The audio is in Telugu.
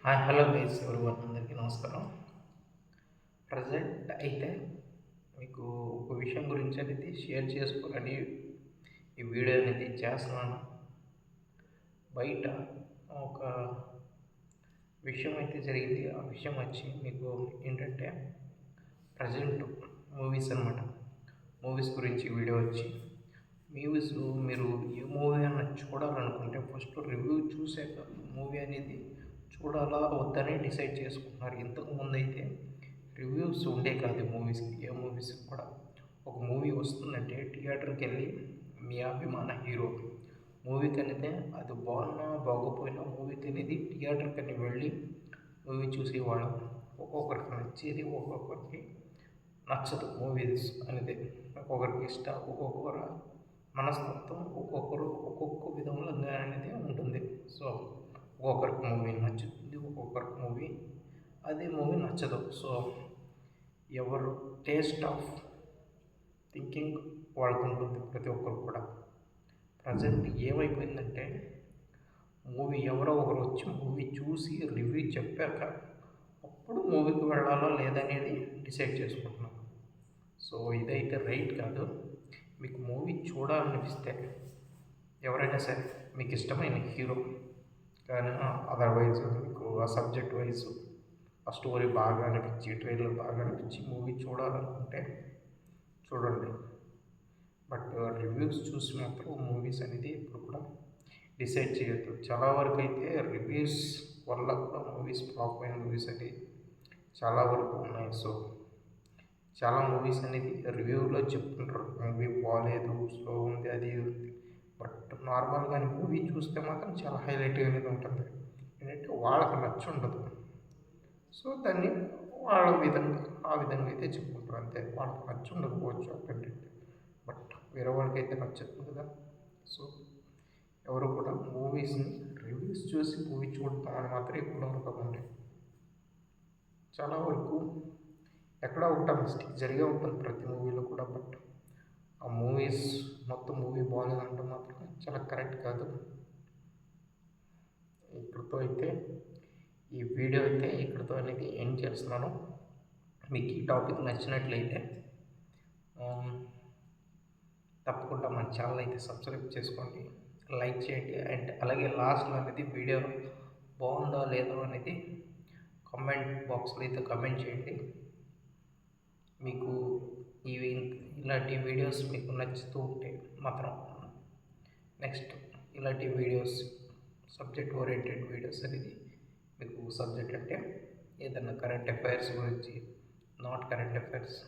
హాయ్ హలో గైస్ ఎవరివన్ అందరికీ నమస్కారం. ప్రజెంట్ అయితే మీకు ఒక విషయం గురించి అనేది షేర్ చేసుకోవాలని ఈ వీడియో అనేది చేస్తున్నాను. బయట ఒక విషయం అయితే జరిగింది. ఆ విషయం వచ్చి మీకు ఏంటంటే ప్రజెంట్ మూవీస్ అనమాట. మూవీస్ గురించి వీడియో వచ్చి మూవీస్ మీరు ఏ మూవీ అన్న చూడాలనుకుంటే ఫస్ట్ రివ్యూ చూసాక మూవీ అనేది చూడాలా వద్దని డిసైడ్ చేసుకుంటున్నారు. ఇంతకుముందు అయితే రివ్యూస్ ఉండే కాదు మూవీస్కి. ఏ మూవీస్కి కూడా ఒక మూవీ వస్తుందంటే థియేటర్కి వెళ్ళి మీ అభిమాన హీరో మూవీకి అనేది అది బాగున్నా బాగోపోయినా మూవీకి అనేది థియేటర్కి అని వెళ్ళి మూవీ చూసేవాళ్ళం. ఒక్కొక్కరికి నచ్చేది ఒక్కొక్కరికి నచ్చదు మూవీస్ అనేది. ఒక్కొక్కరికి ఇష్టం, ఒక్కొక్కరు మనస్తత్వం ఒక్కొక్కరు ఒక్కొక్క విధంగా అనేది ఉంటుంది. సో ఒక్కొక్కరికి మూవీ నచ్చుతుంది, ఒక్కొక్కరికి మూవీ అదే మూవీ నచ్చదు. సో ఎవరు టేస్ట్ ఆఫ్ థింకింగ్ వాళ్ళకు ఉంటుంది ప్రతి ఒక్కరు కూడా. ప్రజెంట్ ఏమైపోయిందంటే మూవీ ఎవరో ఒకరు వచ్చి మూవీ చూసి రివ్యూ చెప్పాక అప్పుడు మూవీకి వెళ్ళాలో లేదనేది డిసైడ్ చేసుకుంటున్నాను. సో ఇదైతే రైట్ కాదు. మీకు మూవీ చూడాలనిపిస్తే ఎవరైనా సరే మీకు ఇష్టమైన హీరో కానీ అదర్వైజ్ మీకు ఆ సబ్జెక్ట్ వైజ్ ఆ స్టోరీ బాగా అనిపించి ట్రైలర్ బాగా అనిపించి మూవీ చూడాలనుకుంటే చూడండి. బట్ రివ్యూస్ చూసి మాత్రం మూవీస్ అనేది ఇప్పుడు కూడా డిసైడ్ చేయొద్దు. చాలా వరకు అయితే రివ్యూస్ వల్ల కూడా మూవీస్ ఫ్లాప్ అయిన మూవీస్ అనేది చాలా వరకు ఉన్నాయి. సో చాలా మూవీస్ అనేది రివ్యూలో చెప్తుంటారు మూవీ బాగాలేదు, స్లో ఉంది, అది ఉంది. బట్ నార్మల్గా మూవీ చూస్తే మాత్రం చాలా హైలైట్ అనేది ఉంటుంది. ఏంటంటే వాళ్ళకి నచ్చి ఉండదు. సో దాన్ని వాళ్ళ విధంగా ఆ విధంగా అయితే చెప్పుకుంటారు అంతే. వాళ్ళకి నచ్చి ఉండకపోవచ్చు కంటెంట్, బట్ వేరే వాళ్ళకైతే నచ్చదు కదా. సో ఎవరు కూడా మూవీస్ని రివ్యూస్ చూసి మూవీ చూడటం అని మాత్రం ఎప్పుడు అనుకోకండి. చాలా వరకు ఎక్కడో ఒకట మిస్టేక్ జరిగే ఉంటుంది ప్రతి మూవీలో కూడా. బట్ ఆ మూవీస్ మొత్తం మూవీ బాగాలేదంటే మాత్రం చాలా కరెక్ట్ కాదు. ఇక్కడితో అయితే ఈ వీడియో అయితే ఇక్కడితో అనేది ఎండ్ చేస్తున్నాను. మీకు ఈ టాపిక్ నచ్చినట్లయితే తప్పకుండా మన ఛానల్ అయితే సబ్స్క్రైబ్ చేసుకోండి, లైక్ చేయండి. అండ్ అలాగే లాస్ట్లో అనేది వీడియో బాగుందా లేదో అనేది కామెంట్ బాక్స్లో అయితే కామెంట్ చేయండి. మీకు ఇవి ఇలాంటి వీడియోస్ మీకు నచ్చుతూ ఉంటే మాత్రం నెక్స్ట్ ఇలాంటి వీడియోస్ సబ్జెక్ట్ ఓరియంటెడ్ వీడియోస్ అనేది మీకు సబ్జెక్ట్ అంటే ఏదైనా కరెంట్ అఫైర్స్ గురించి, నాట్ కరెంట్ అఫైర్స్